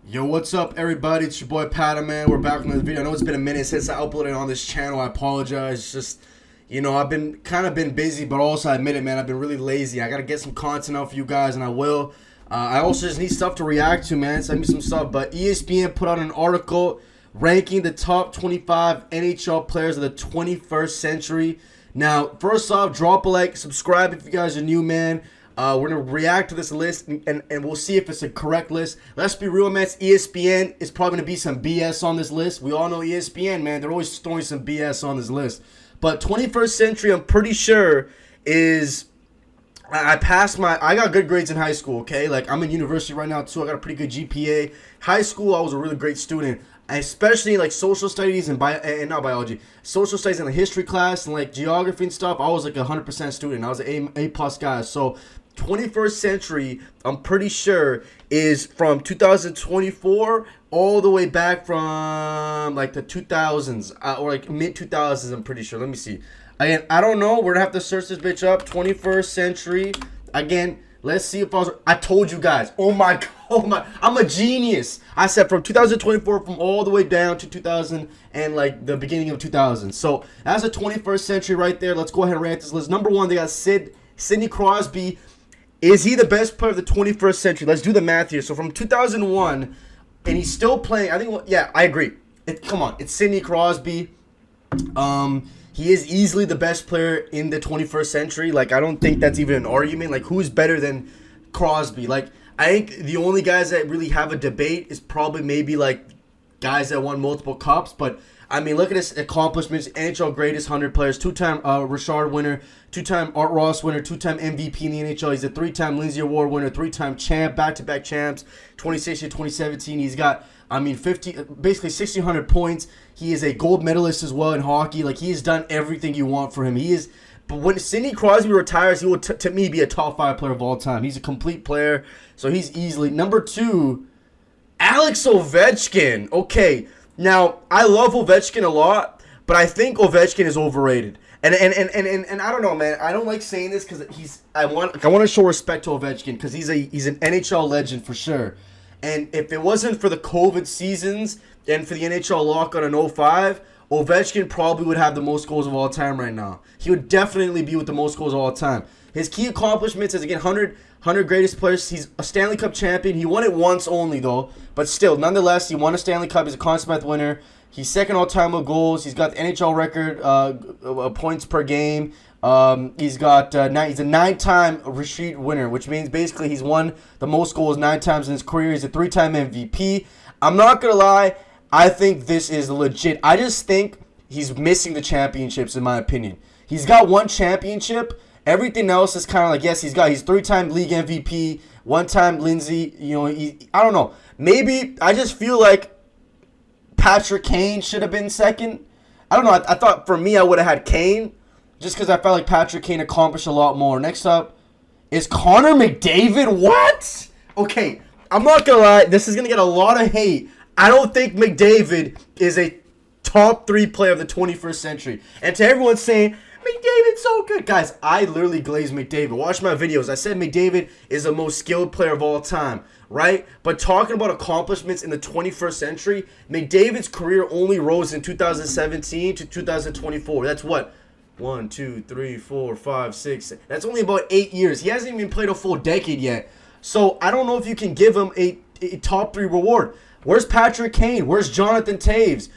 Yo, what's up, everybody? It's your boy Pata, man. We're back with another video. I know it's been a minute since I uploaded on this channel. I apologize. It's just, I've been busy, but also I admit it, man. I've been really lazy. I gotta get some content out for you guys, and I will. I also just need stuff to react to, man. Send me some stuff. But ESPN put out an article ranking the top 25 NHL players of the 21st century. Now, first off, drop a like, subscribe if you guys are new, man. We're going to react to this list, and we'll see if it's a correct list. Let's be real, man. It's ESPN. It's probably going to be some BS on this list. We all know ESPN, man. They're always throwing some BS on this list. But 21st century, I'm pretty sure, is... I got good grades in high school, okay? Like, I'm in university right now, too. I got a pretty good GPA. High school, I was a really great student. Especially, like, social studies and not biology. Social studies and the history class and, like, geography and stuff. I was, like, a 100% student. I was an A-plus guy. So, 21st century, I'm pretty sure, is from 2024 all the way back from, like, the 2000s. Or, like, mid-2000s, I'm pretty sure. Let me see. Again, I don't know. We're going to have to search this bitch up. 21st century. Again, let's see if I told you guys. Oh my. I'm a genius. I said from 2024 from all the way down to 2000 and like the beginning of 2000. So that's the 21st century right there. Let's go ahead and rank this list. Number one, they got Sidney Crosby. Is he the best player of the 21st century? Let's do the math here. So from 2001, and he's still playing. I think, yeah, I agree. Come on. It's Sidney Crosby. He is easily the best player in the 21st century. Like, I don't think that's even an argument. Like, who's better than Crosby? Like, I think the only guys that really have a debate is probably maybe, like, guys that won multiple cups. But, I mean, look at his accomplishments. NHL greatest 100 players. Two-time Richard winner. Two-time Art Ross winner. Two-time MVP in the NHL. He's a three-time Lindsay Award winner. Three-time champ. Back-to-back champs. 2016, 2017. He's got... basically 1,600 points. He is a gold medalist as well in hockey. Like, he has done everything you want for him. But when Sidney Crosby retires, he will, to me, be a top 5 player of all time. He's a complete player, so he's easily. Number 2, Alex Ovechkin. Okay, now, I love Ovechkin a lot, but I think Ovechkin is overrated. And I don't know, man. I don't like saying this because I want to show respect to Ovechkin because he's an NHL legend for sure. And if it wasn't for the COVID seasons and for the NHL lockout in 05, Ovechkin probably would have the most goals of all time right now. He would definitely be with the most goals of all time. His key accomplishments is, again, 100 greatest players. He's a Stanley Cup champion. He won it once only, though. But still, nonetheless, he won a Stanley Cup. He's a Conn Smythe winner. He's second all-time with goals. He's got the NHL record points per game. He's a 9-time Rashid winner, which means basically he's won the most goals 9 times in his career. He's a 3-time MVP. I'm not going to lie. I think this is legit. I just think he's missing the championships, in my opinion. He's got 1 championship. Everything else is kind of like, yes, he's 3-time league MVP, 1-time Lindsay. I don't know. Maybe I just feel like Patrick Kane should have been second. I don't know. I thought for me I would have had Kane. Just because I felt like Patrick Kane accomplished a lot more. Next up is Connor McDavid. What? Okay, I'm not going to lie. This is going to get a lot of hate. I don't think McDavid is a top 3 player of the 21st century. And to everyone saying, McDavid's so good. Guys, I literally glazed McDavid. Watch my videos. I said McDavid is the most skilled player of all time, right? But talking about accomplishments in the 21st century, McDavid's career only rose in 2017 to 2024. That's what? 1, 2, 3, 4, 5, 6. That's only about 8 years. He hasn't even played a full decade yet. So I don't know if you can give him a top 3 reward. Where's Patrick Kane? Where's Jonathan Taves?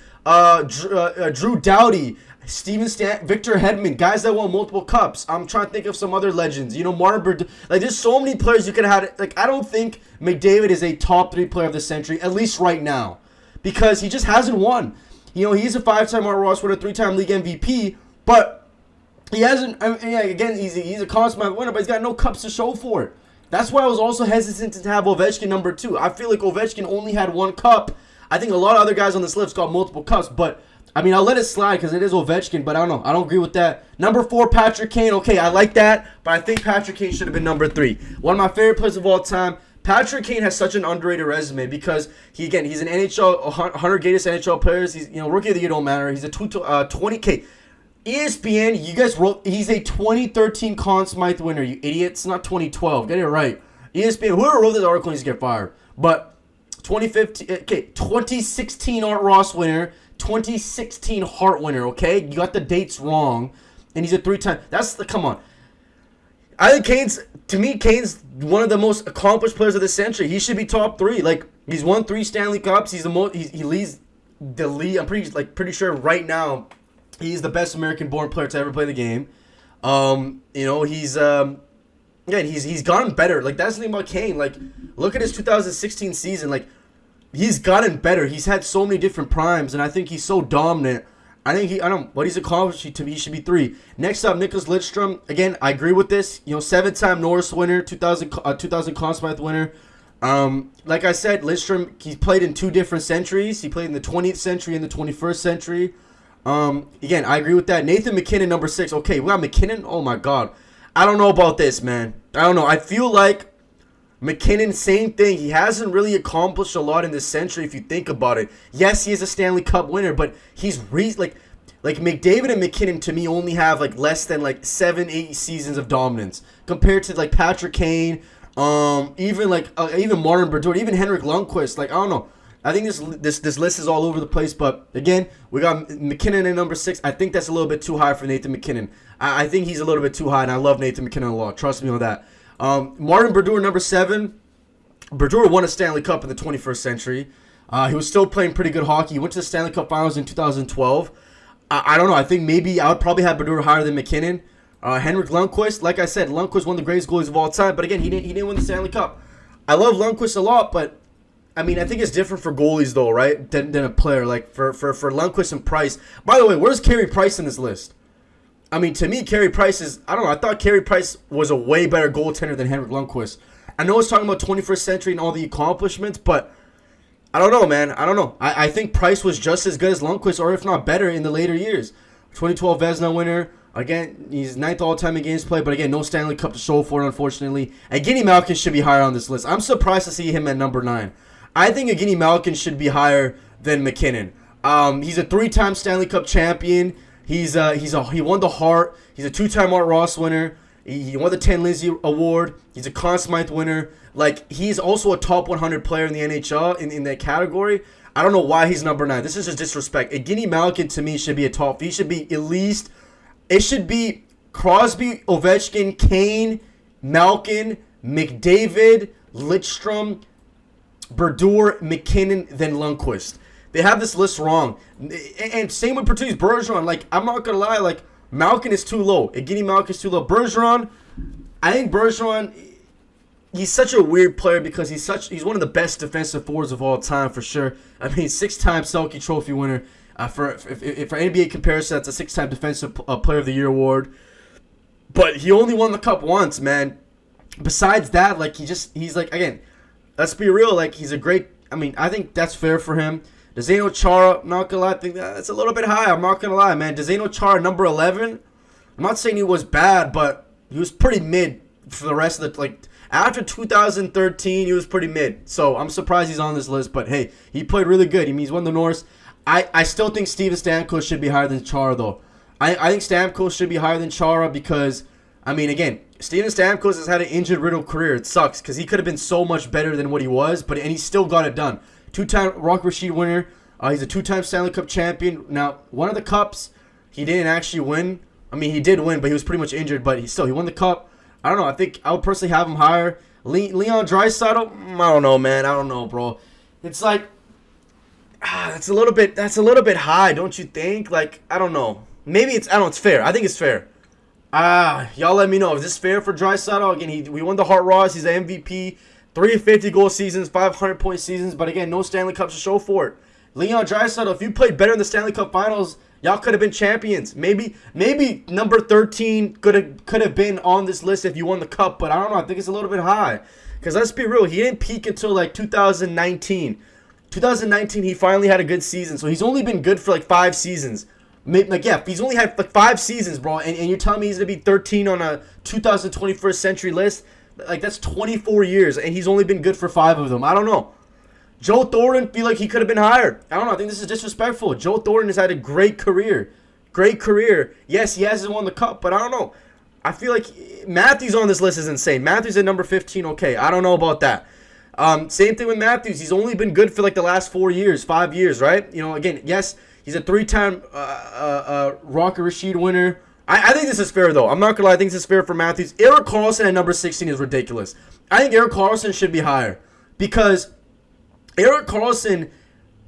Drew Doughty, Victor Hedman, guys that won multiple cups. I'm trying to think of some other legends. Martin like, there's so many players you could have had. Like, I don't think McDavid is a top 3 player of the century, at least right now, because he just hasn't won. He's a 5-time Art Ross winner, 3-time league MVP, but he hasn't. Again, he's a Conn Smythe winner, but he's got no cups to show for it. That's why I was also hesitant to have Ovechkin number 2. I feel like Ovechkin only had 1 cup. I think a lot of other guys on this list got multiple cups, but I mean, I'll let it slide because it is Ovechkin, but I don't know. I don't agree with that. Number 4, Patrick Kane. Okay, I like that, but I think Patrick Kane should have been number 3. One of my favorite players of all time. Patrick Kane has such an underrated resume because he's an NHL 100 greatest NHL players. He's rookie of the year don't matter. He's a 20K. ESPN, you guys wrote he's a 2013 Conn Smythe winner, you idiots. Not 2012. Get it right. ESPN, whoever wrote this article needs to get fired. But 2015, okay, 2016 Art Ross winner, 2016 Hart winner, okay? You got the dates wrong, and he's a 3-time. Come on. I think to me, Kane's one of the most accomplished players of the century. He should be top 3. Like, he's won 3 Stanley Cups. He's he leads the league. I'm pretty sure right now he's the best American-born player to ever play the game. He's gotten better. Like, that's the thing about Kane. Like, look at his 2016 season. Like, he's gotten better. He's had so many different primes, and I think he's so dominant. What he's accomplished, he should be 3. Next up, Nicholas Lidstrom. Again, I agree with this. 7-time Norris winner, 2000 Conn Smythe winner. Like I said, Lidstrom, he's played in 2 different centuries. He played in the 20th century and the 21st century. Again, I agree with that. Nathan MacKinnon, number 6. Okay, we got MacKinnon. Oh, my God. I don't know about this, man. I don't know. I feel like MacKinnon, same thing. He hasn't really accomplished a lot in this century if you think about it. Yes, he is a Stanley Cup winner, but he's like McDavid and MacKinnon to me only have like less than like 7-8 seasons of dominance compared to like Patrick Kane, even Martin Brodeur, even Henrik Lundqvist. Like, I don't know. I think this list is all over the place, but again, we got MacKinnon at number 6. I think that's a little bit too high for Nathan MacKinnon. I think he's a little bit too high, and I love Nathan MacKinnon a lot. Trust me on that. Martin Brodeur, number 7. Brodeur won a Stanley Cup in the 21st century. He was still playing pretty good hockey. He went to the Stanley Cup Finals in 2012. I don't know. I think maybe I would probably have Brodeur higher than MacKinnon. Henrik Lundqvist, like I said, Lundqvist one of the greatest goalies of all time. But again, he didn't win the Stanley Cup. I love Lundqvist a lot, but I mean, I think it's different for goalies though, right? Than a player. Like for Lundqvist and Price. By the way, where's Carey Price in this list? I mean, to me, Carey Price is, I don't know, I thought Carey Price was a way better goaltender than Henrik Lundqvist. I know it's talking about 21st century and all the accomplishments, but I don't know, man. I don't know. I think Price was just as good as Lundqvist, or if not better, in the later years. 2012 Vezina winner. Again, he's 9th all-time in games played, but again, no Stanley Cup to show for it, unfortunately. Evgeny Malkin should be higher on this list. I'm surprised to see him at number 9. I think Evgeny Malkin should be higher than MacKinnon. He's a 3-time Stanley Cup champion. He won the Hart. He's a 2-time Art Ross winner. He won the 10 Lindsay Award. He's a Conn Smythe winner. Like, he's also a top 100 player in the NHL in that category. I don't know why he's number 9. This is just disrespect. Evgeny Malkin, to me, should be a top. He should be at least, it should be Crosby, Ovechkin, Kane, Malkin, McDavid, Lidstrom, Brodeur, MacKinnon, then Lundqvist. They have this list wrong. And same with Patrice Bergeron. Like, I'm not going to lie. Like, Malkin is too low. Evgeny Malkin is too low. Bergeron, I think Bergeron, he's such a weird player because he's one of the best defensive forwards of all time for sure. I mean, 6-time Selke Trophy winner. For NBA comparison, that's a 6-time Defensive Player of the Year award. But he only won the cup once, man. Besides that, like, he's like, again, let's be real. Like, he's a great, I mean, I think that's fair for him. Zdeno Chara, not gonna lie, I think that's a little bit high. I'm not gonna lie, man. Zdeno Chara, number 11. I'm not saying he was bad, but he was pretty mid for the rest of the, like, after 2013, he was pretty mid. So I'm surprised he's on this list, but hey, he played really good. I mean, he's won the Norris. I still think Steven Stamkos should be higher than Chara, though. I think Stamkos should be higher than Chara because, I mean, again, Steven Stamkos has had an injured-riddled career. It sucks because he could have been so much better than what he was, and he still got it done. 2-time Rock Rashid winner. He's a 2-time Stanley Cup champion. Now, one of the cups, he didn't actually win. I mean, he did win, but he was pretty much injured. But he won the cup. I don't know. I think I would personally have him higher. Leon Draisaitl, I don't know, man. I don't know, bro. It's like, that's a little bit high, don't you think? Like, I don't know. Maybe it's fair. I think it's fair. Y'all let me know. Is this fair for Draisaitl? Again, we won the Hart Ross. He's the MVP. 350 goal seasons, 500-point seasons, but again, no Stanley Cups to show for it. Leon Draisaitl, if you played better in the Stanley Cup Finals, y'all could have been champions. Maybe number 13 could have been on this list if you won the cup, but I don't know. I think it's a little bit high. Because let's be real, he didn't peak until like 2019. 2019, he finally had a good season, so he's only been good for like 5 seasons. He's only had like 5 seasons, bro, and you're telling me he's going to be 13 on a 2021st century list? Like, that's 24 years, and he's only been good for 5 of them. I don't know. Joe Thornton, feel like he could have been higher. I don't know. I think this is disrespectful. Joe Thornton has had a great career. Great career. Yes, he hasn't won the cup, but I don't know. I feel like Matthews on this list is insane. Matthews at number 15, okay. I don't know about that. Same thing with Matthews. He's only been good for like the last 4 years, 5 years, right? You know, again, yes, he's a 3-time Rocket Rashid winner. I think this is fair, though. I'm not going to lie. I think this is fair for Matthews. Erik Karlsson at number 16 is ridiculous. I think Erik Karlsson should be higher because Erik Karlsson,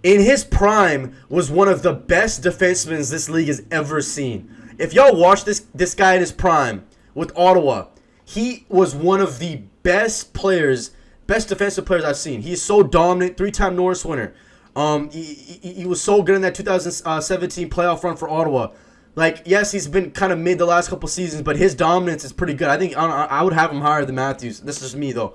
in his prime, was one of the best defensemen this league has ever seen. If y'all watch this guy in his prime with Ottawa, he was one of the best defensive players I've seen. He's so dominant, 3-time Norris winner. He was so good in that 2017 playoff run for Ottawa. Like, yes, he's been kind of mid the last couple seasons, but his dominance is pretty good. I think I would have him higher than Matthews. This is me, though.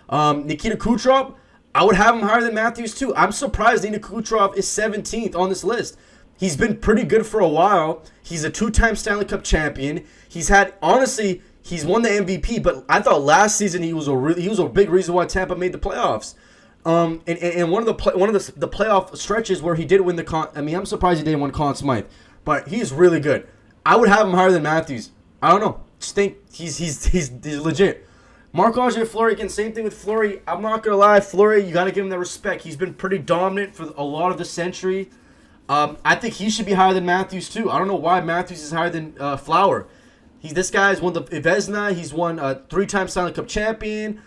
Nikita Kucherov, I would have him higher than Matthews, too. I'm surprised Nikita Kucherov is 17th on this list. He's been pretty good for a while. He's a 2-time Stanley Cup champion. He's won the MVP, but I thought last season he was a big reason why Tampa made the playoffs. And one of the playoff stretches where he did win I'm surprised he didn't win Conn Smythe. But he's really good. I would have him higher than Matthews. I don't know. Just think he's legit. Marc-Andre Fleury, again, same thing with Fleury. I'm not going to lie. Fleury, you got to give him that respect. He's been pretty dominant for a lot of the century. I think he should be higher than Matthews, too. I don't know why Matthews is higher than Flower. This guy's won the Vezina. He's won a 3-time Stanley Cup champion.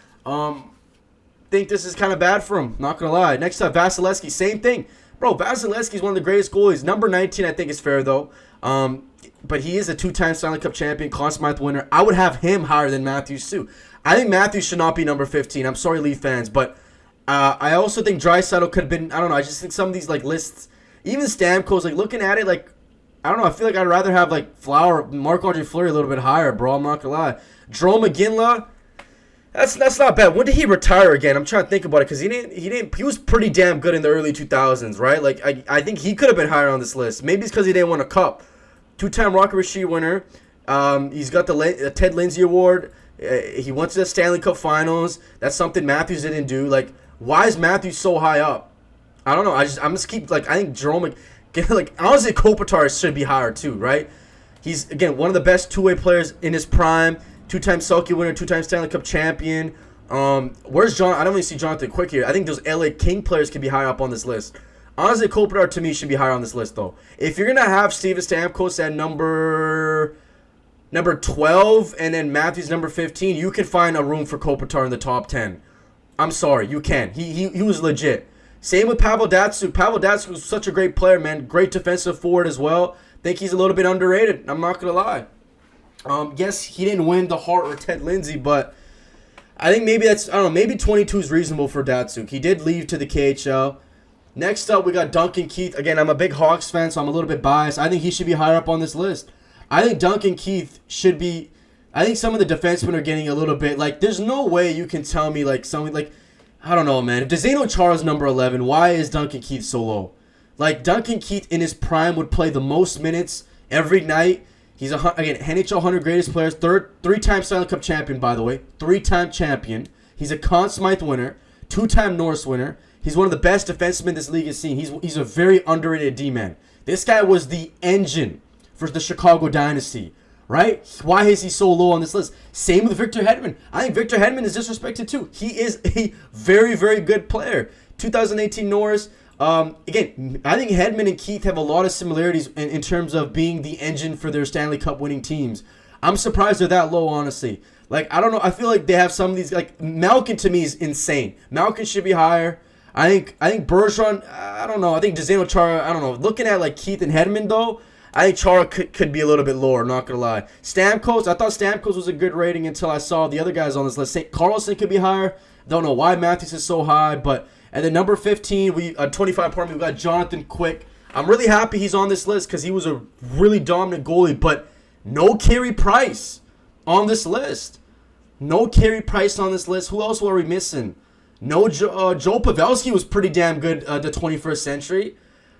Think this is kind of bad for him. Not going to lie. Next up, Vasilevsky. Same thing. Bro, Vasilevsky's one of the greatest goalies. Number 19, I think, is fair, though. But he is a 2-time Stanley Cup champion, Conn Smythe winner. I would have him higher than Matthews, too. I think Matthews should not be number 15. I'm sorry, Leaf fans. But I also think Draisaitl could have been, I don't know. I just think some of these, like, lists, even Stamkos, like, looking at it, like, I don't know. I feel like I'd rather have, like, Marc-Andre Fleury a little bit higher, bro. I'm not going to lie. Jarome McGinley. That's not bad. When did he retire again? I'm trying to think about it because he was pretty damn good in the early 2000s, right? Like I think he could have been higher on this list. Maybe it's because he didn't win a cup. 2-time Rocket Rashid winner. He's got the Ted Lindsay Award. He went to the Stanley Cup Finals. That's something Matthews didn't do. Like, why is Matthews so high up? I don't know. I'm just keep like I think Jerome, like honestly, Kopitar should be higher too, right? He's again one of the best two-way players in his prime. 2-time Selke winner, 2-time Stanley Cup champion. Where's John? I don't really see Jonathan Quick here. I think those LA King players could be higher up on this list. Honestly, Kopitar to me should be higher on this list, though. If you're gonna have Steven Stamkos at number 12 and then Matthews number 15, you can find a room for Kopitar in the top 10. I'm sorry, you can. He was legit. Same with Pavel Datsyuk. Pavel Datsyuk was such a great player, man. Great defensive forward as well. Think he's a little bit underrated. I'm not gonna lie. Yes, he didn't win the Hart or Ted Lindsay, but I think maybe maybe 22 is reasonable for Datsyuk. He did leave to the KHL. Next up, we got Duncan Keith. Again, I'm a big Hawks fan, so I'm a little bit biased. I think he should be higher up on this list. I think Duncan Keith should be. I think some of the defensemen are getting a little bit like. There's no way you can tell me like something like, I don't know, man. If Zdeno Chara's number 11, why is Duncan Keith so low? Like Duncan Keith in his prime would play the most minutes every night. He's again NHL 100 greatest players, 3-time Stanley Cup champion, by the way, 3-time champion. He's a Conn Smythe winner, 2-time Norris winner. He's one of the best defensemen this league has seen. He's a very underrated D-man. This guy was the engine for the Chicago Dynasty, right? Why is he so low on this list? Same with Victor Hedman. I think Victor Hedman is disrespected too. He is a very, very good player. 2018 Norris. Again, I think Hedman and Keith have a lot of similarities in terms of being the engine for their Stanley Cup winning teams. I'm surprised they're that low, honestly. Like, I don't know. I feel like they have some of these, like, Malkin to me is insane. Malkin should be higher. I think Bergeron, I don't know. I think Zdeno Chara, I don't know. Looking at, like, Keith and Hedman, though, I think Chara could be a little bit lower, not going to lie. Stamkos, I thought Stamkos was a good rating until I saw the other guys on this list. Carlson could be higher. Don't know why Matthews is so high, but... And then number 15, 25, pardon me, we got Jonathan Quick. I'm really happy he's on this list because he was a really dominant goalie, but no Carey Price on this list. No Carey Price on this list. Who else were we missing? No, Joe Pavelski was pretty damn good the 21st century.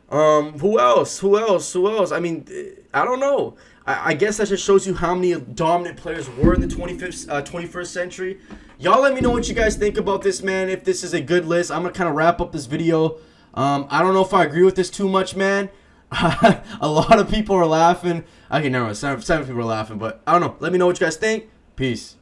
Who else? I mean, I don't know. I guess that just shows you how many dominant players were in the 21st century. Y'all let me know what you guys think about this, man. If this is a good list, I'm going to kind of wrap up this video. I don't know if I agree with this too much, man. A lot of people are laughing. Okay, never mind. Seven people are laughing, but I don't know. Let me know what you guys think. Peace.